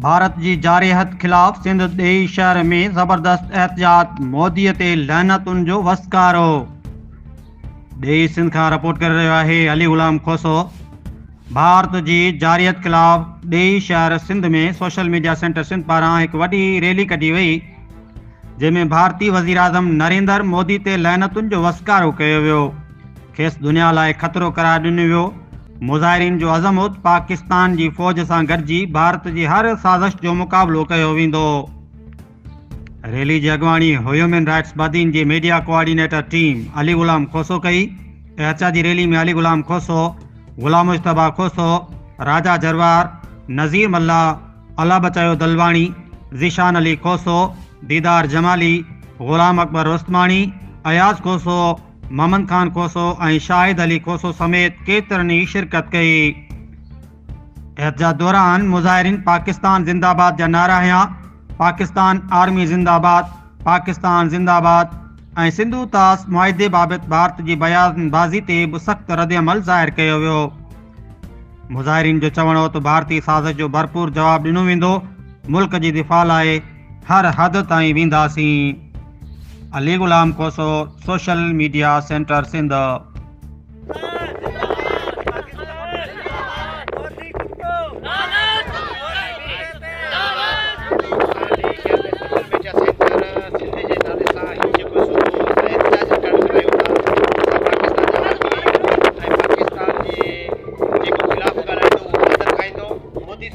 भारत जी जारियत ख़िलाफ़ सिंध ॾेई शहर में ज़बरदस्त एहतिजाज, मोदीअ ते लहनतुनि जो वसकारो। ॾेई सिंध खां रिपोर्ट करे रहियो आहे अली ग़ुलाम खोसो। भारत जी जारियत ख़िलाफ़ ॾेई शहर सिंध में सोशल मीडिया सेंटर सिंध पारां हिकु वॾी रैली कढी वई, जंहिंमें भारतीय वज़ीर आज़म नरेंद्र मोदी ते लहनतुनि जो वसकारो कयो वियो। खेसि दुनिया लाइ ख़तरो करार ॾिनो वियो। मुज़ाहिरीन जो अज़मत पाकिस्तान जी फ़ौज सां गॾिजी भारत जी हर साज़िश जो मुक़ाबिलो कयो वेंदो। रैली जी अॻुवाणी ह्यूमन राइट्स बदीन जी media coordinator team Ali Ghulam खोसो कई। एहतिजाजी रैली में अली ग़ुलाम खोसो, ग़ुलाम मुश्तबा खोसो, राजा जरवार, नज़ीर मल्ला, अला बचायो दलवाणी, ज़ीशान अली खोसो, दीदार जमाली, ग़ुलाम अकबर उस्मानी, अयाज़ खोसो, मोहम्मद खान खोसो ऐं शाहिद अली खोसो समेत केतिरनि ई शिरकत कई। एहतिजाज दौरान मुज़ाहिरीन पाकिस्तान ज़िंदाबाद जा नारा हंया। पाकिस्तान आर्मी ज़िंदाबाद, पाकिस्तान ज़िंदाबाद ऐं सिंधु तास मुआहिदे बाबति भारत जी बयानबाज़ी ते बि सख़्तु रद्दअमल ज़ाहिर कयो वियो। मुज़ाहिरीन जो चवणु हो त भारतीय साज़िश जो भरपूर जवाबु ॾिनो वेंदो। मुल्क जी दिफ़ा लाइ हर हद ताईं वेंदासीं। Ali Ghulam Khoso, social media centre Sindh.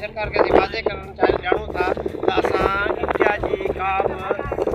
सरकार खे वाज़े करणु ॼाणूं था त असां इंडिया जी का बि